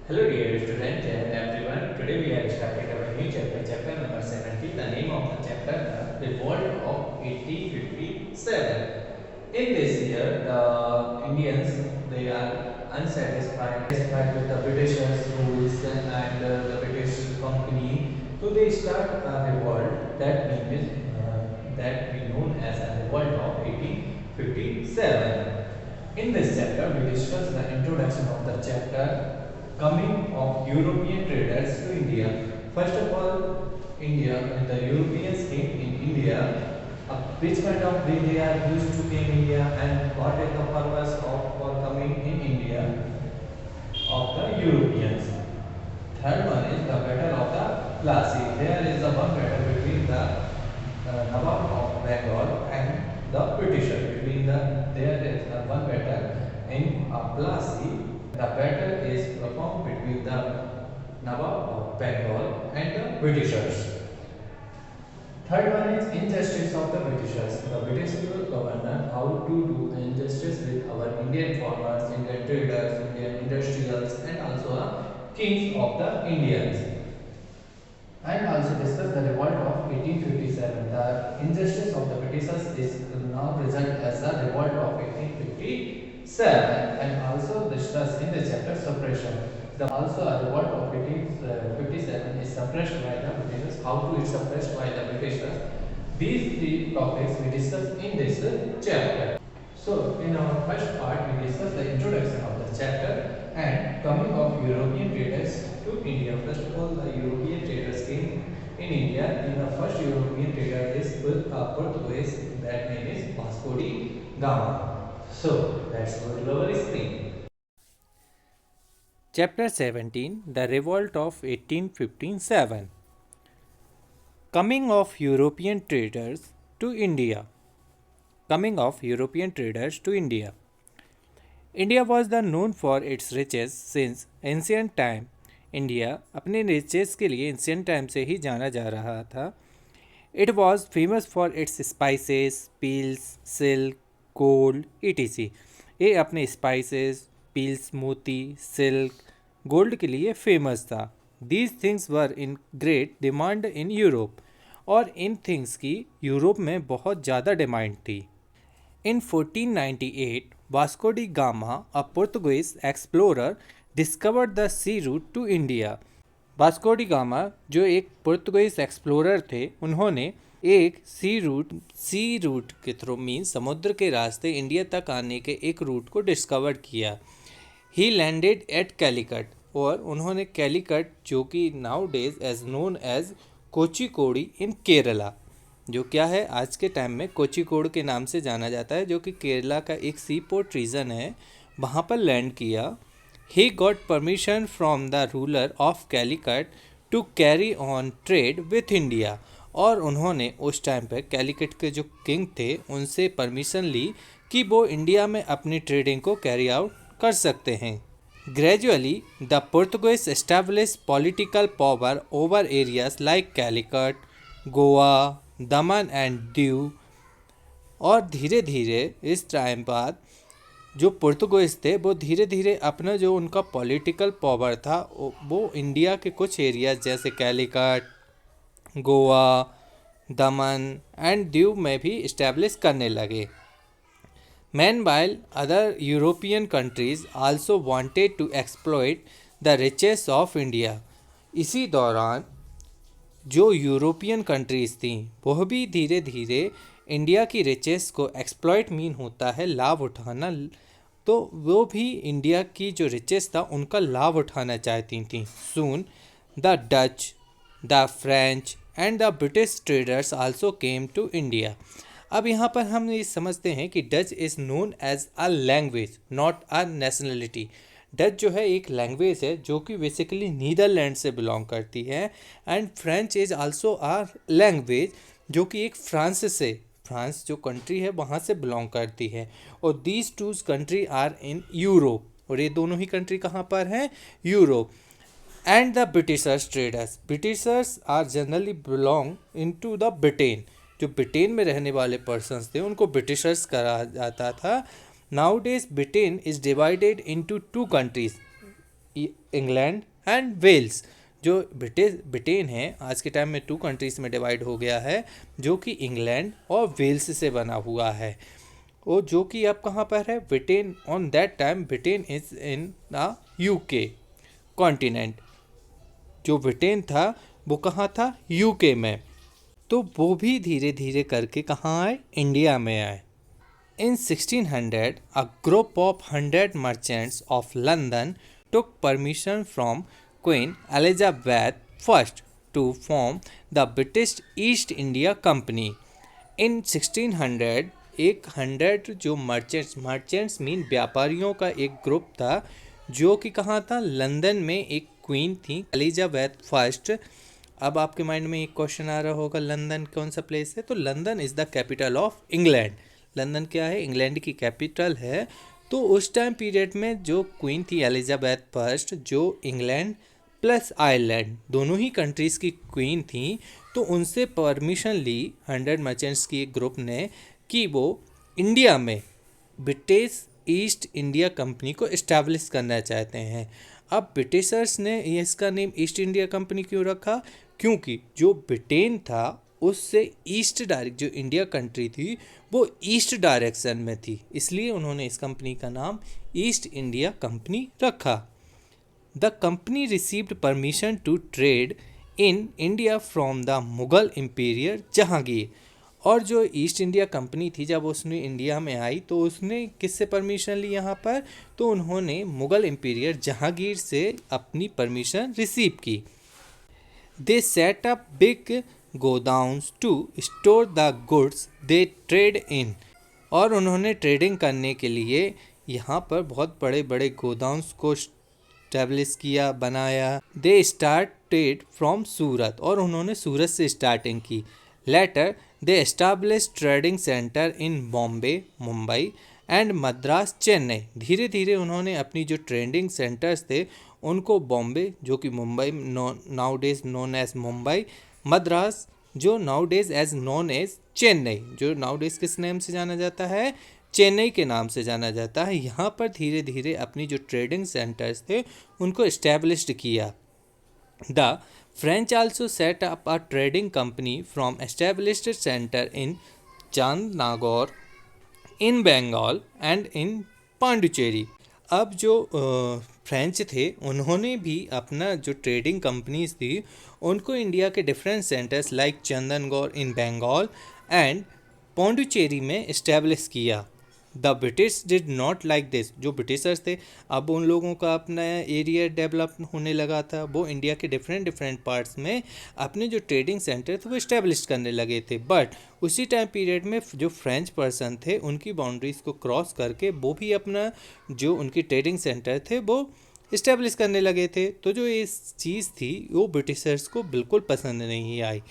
Hello dear student and everyone. Today we are starting our new chapter, chapter number 17. The name of the chapter, The Revolt of 1857. In this year, the Indians, they are unsatisfied with the Britishers' rules and the British company. So they start a revolt that name is that we known as a revolt of 1857. In this chapter, we discuss the introduction of the chapter coming of European traders to India. First of all, the Europeans came in India. Which kind of way they are used to came India and what is the purpose of for coming in India of the Europeans. Third one is the battle of the Plassey. There is the one battle between the Nawab of Bengal and the Britishers. There is the one battle in Plassey. The battle is performed between the Nawab of Bengal and the Britishers. Third one is injustice of the Britishers. The British governor how to do the injustice with our Indian farmers, Indian traders, Indian industrials, and also kings of the Indians. And also discuss the revolt of 1857. The injustice of the Britishers is now result as the revolt of 1857, and also discuss in the chapter suppression. Also a revolt of 1857 is suppressed by the Britishers. How to it suppressed by the Britishers? These three topics we discuss in this chapter. So in our first part we discuss the introduction of the chapter and coming of European traders to India. First of all, the European traders came in India. In the first European trader is Portuguese. That name is Vasco da Gama. So let's go to our screen. Chapter 17 The Revolt of 1857. Coming of European traders to India. Coming of European traders to India. India was the known for its riches since ancient time. India अपने riches के लिए ancient time से ही जाना जा रहा था. It was famous for its spices, peels, silk, gold etc. ये अपने स्पाइसेस, पील्स, मोती, सिल्क, गोल्ड के लिए फेमस था. These things were in great demand in Europe, और इन थिंग्स की यूरोप में बहुत ज़्यादा डिमांड थी. In 1498, Vasco da Gama, a Portuguese explorer, discovered the sea route to India. Vasco D gamma जो एक पुर्तगालीज एक्सप्लोरर थे, उन्होंने एक सी रूट के थ्रू मीन समुद्र के रास्ते इंडिया तक आने के एक रूट को डिस्कवर किया. ही लैंडेड एट कैलिकट, और उन्होंने कैलिकट, जो कि now days as known as Kozhikode in Kerala, जो क्या है आज के टाइम में कोचिकोड के नाम से जाना जाता है, जो कि केरला का एक सी पोर्ट रीजन है, वहाँ पर लैंड किया. He got permission from the ruler of Calicut to carry on trade with India, और उन्होंने उस टाइम पर कैलिकट के जो किंग थे उनसे परमिशन ली कि वो इंडिया में अपनी ट्रेडिंग को कैरी आउट कर सकते हैं. Gradually the Portuguese establish political power over areas like Calicut, Goa, Daman and Diu, और धीरे धीरे इस टाइम बाद जो पुर्तगालीज थे वो धीरे धीरे अपना जो उनका पॉलिटिकल पावर था वो इंडिया के कुछ एरियाज जैसे कैलिकट, गोवा, दमन एंड दीव में भी इस्टेब्लिश करने लगे. Meanwhile, other European countries also wanted to exploit the riches of India. इसी दौरान जो यूरोपियन कंट्रीज़ थी वह भी धीरे धीरे इंडिया की रिचेस को एक्सप्लॉइट मीन होता है लाभ उठाना, तो वो भी इंडिया की जो रिचेस था उनका लाभ उठाना चाहती थी. Soon the Dutch, the French and the British traders also came to India. अब यहाँ पर हम ये समझते हैं कि Dutch is known as a language not a nationality. Dutch जो है एक लैंग्वेज है जो कि बेसिकली नीदरलैंड से बिलोंग करती है, and French is also a language जो कि एक फ्रांस जो कंट्री है वहाँ से बिलोंग करती है. और these two country are in Europe, और ये दोनों ही कंट्री कहाँ पर हैं? Europe. And the Britishers are generally belong in to the Britain. जो ब्रिटेन में रहने वाले पर्सन्स थे उनको ब्रिटिशर्स कहा जाता था. Nowadays Britain is divided into two countries. England and Wales. जो ब्रिटेन है आज के टाइम में 2 कंट्रीज में डिवाइड हो गया है, जो कि इंग्लैंड और वेल्स से बना हुआ है। वो जो कि अब कहाँ पर है, Britain. On that time Britain is in the UK continent. जो ब्रिटेन था वो कहाँ था, यूके में। तो वो भी धीरे धीरे करके कहाँ आए, इंडिया में आए। In 1600, a group of 100 merchants of London took permission from Queen Elizabeth I to form the British East India Company. In 1600, 100 जो मर्चेंट्स मीन व्यापारियों का एक ग्रुप था, जो कि कहाँ था, लंदन में। एक क्वीन थी एलिजाबेथ फर्स्ट। अब आपके माइंड में एक क्वेश्चन आ रहा होगा, लंदन कौन सा प्लेस है? तो London is the capital of England. London क्या है, इंग्लैंड की कैपिटल है। तो उस टाइम पीरियड में जो क्वीन थी एलिजाबेथ फर्स्ट, जो इंग्लैंड प्लस आयरलैंड दोनों ही कंट्रीज़ की क्वीन थी, तो उनसे परमिशन ली 100 मर्चेंट्स की एक ग्रुप ने कि वो इंडिया में ब्रिटिश ईस्ट इंडिया कंपनी को इस्टेब्लिश करना चाहते हैं। अब ब्रिटिशर्स ने इसका नेम ईस्ट इंडिया कंपनी क्यों रखा? क्योंकि जो ब्रिटेन था उससे ईस्ट डायरेक्ट, जो इंडिया कंट्री थी वो ईस्ट डायरेक्शन में थी, इसलिए उन्होंने इस कंपनी का नाम ईस्ट इंडिया कंपनी रखा। The company received permission to trade in India from the Mughal emperor Jahangir. और जो ईस्ट इंडिया कंपनी थी, जब उसने इंडिया में आई तो उसने किससे परमिशन ली यहाँ पर? तो उन्होंने मुगल इम्पीरियर जहांगीर से अपनी परमिशन रिसीव की। They set up big godowns to store the goods they trade in. और उन्होंने ट्रेडिंग करने के लिए यहाँ पर बहुत बड़े बड़े गोडाउन्स को स्टैब्लिश किया, बनाया। दे स्टार्टेड फ्रॉम सूरत, और उन्होंने सूरत से स्टार्टिंग की। Later they establish trading centre in Bombay, Mumbai and Madras, Chennai. धीरे धीरे उन्होंने अपनी जो ट्रेडिंग सेंटर्स थे उनको बॉम्बे, जो कि Mumbai now days known as Mumbai, Madras जो now days as known as Chennai, जो नाउ डेज किस नेम से जाना जाता है, चेन्नई के नाम से जाना जाता है। यहाँ पर धीरे धीरे अपनी जो ट्रेडिंग सेंटर्स थे उनको इस्टेब्लिश्ड किया। The French also set up a trading company from established center in Chandannagar, in Bengal and in Pondicherry. अब जो फ्रेंच थे उन्होंने भी अपना जो ट्रेडिंग कंपनीज थी उनको इंडिया के different centers like Chandannagar in Bengal and Pondicherry में इस्टेब्लिश किया। The British did not like this. जो ब्रिटिशर्स थे, अब उन लोगों का अपना एरिया डेवलप होने लगा था, वो इंडिया के डिफरेंट पार्ट्स में अपने जो ट्रेडिंग सेंटर थे वो इस्टेब्लिश करने लगे थे। बट उसी टाइम पीरियड में जो फ्रेंच पर्सन थे उनकी बाउंड्रीज को क्रॉस करके वो भी अपना जो उनकी ट्रेडिंग सेंटर थे वो इस्टेब्लिश करने लगे थे। तो जो ये चीज़ थी वो ब्रिटिशर्स को बिल्कुल पसंद नहीं आई।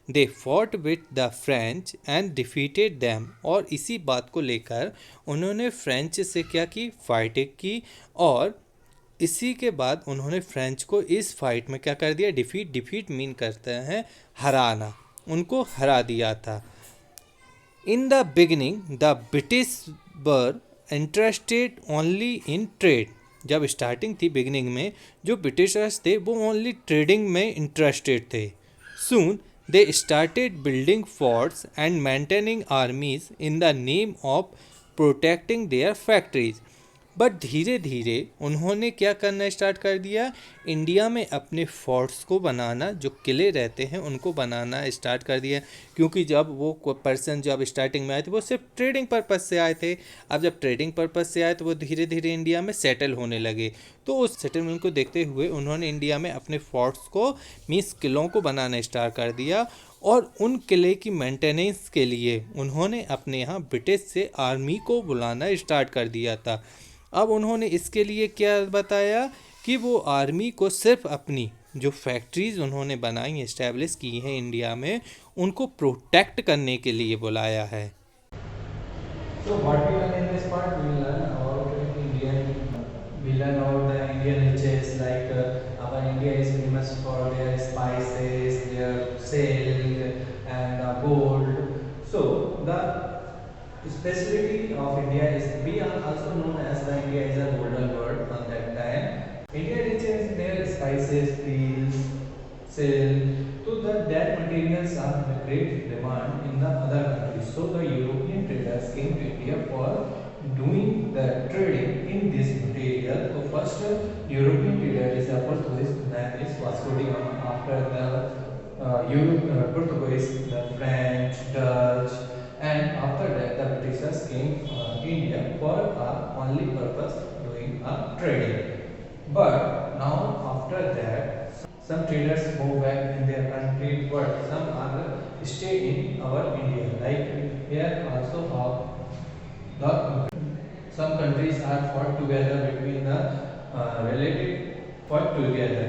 They fought with the French and defeated them. और इसी बात को लेकर उन्होंने फ्रेंच से क्या की, फाइटिंग की। और इसी के बाद उन्होंने फ्रेंच को इस फाइट में क्या कर दिया, डिफीट मीन करते हैं हराना, उनको हरा दिया था। In the beginning the British were interested only in trade. जब स्टार्टिंग थी बिगिनिंग में जो ब्रिटिशर्स थे वो ओनली ट्रेडिंग में इंटरेस्टेड थे। Soon they started building forts and maintaining armies in the name of protecting their factories. But धीरे धीरे उन्होंने क्या करना स्टार्ट कर दिया, इंडिया में अपने फोर्ट्स को बनाना, जो किले रहते हैं उनको बनाना स्टार्ट कर दिया। क्योंकि जब वो पर्सन जब स्टार्टिंग में आए थे वो सिर्फ ट्रेडिंग पर्पज़ से आए थे। अब जब ट्रेडिंग पर्पज़ से आए तो वो धीरे धीरे इंडिया में सेटल होने लगे। तो उस सेटलमेंट को देखते हुए उन्होंने इंडिया में अपने फोर्ट्स को मीन्स किलों को बनाना स्टार्ट कर दिया। और उन किले की मेंटेनेंस के लिए उन्होंने अपने यहाँ ब्रिटिश से आर्मी को बुलाना स्टार्ट कर दिया था। अब उन्होंने इसके लिए क्या बताया कि वो आर्मी को सिर्फ अपनी जो फैक्ट्रीज उन्होंने बनाई इस्टेब्लिश की हैं इंडिया में उनको प्रोटेक्ट करने के लिए बुलाया है। So what we learn in this part, we learn about we learn about the Indian riches, like our India is famous for their spices, their silk and gold. So the specialty of India is, we are also known as the India is a golden world on that time. India reaches their spices, teas, silk, so that materials are in great demand in the other countries. So the European traders came to India for doing the trading in this material. So first European trader is a Portuguese, name is Vasco da Gama. After the Portuguese, the French, Dutch, and after that the Britishers came India for only purpose doing trading. But now after that, some traders move back in their country, but some are stay in our India. Like here also the some countries are fought together between the relative fought together.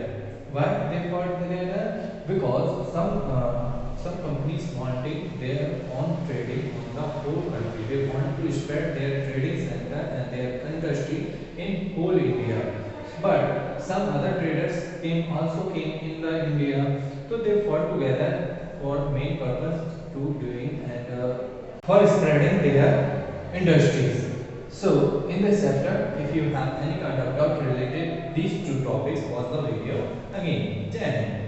Why they fought together? Because some companies wanting their own trading on the whole country. They want to spread their trading center and their industry in whole India. But some other traders came in the India, so they fought together for main purpose to doing and for spreading their industries. So in this chapter, if you have any kind of doubt related these two topics, watch the video again. Jai Hind.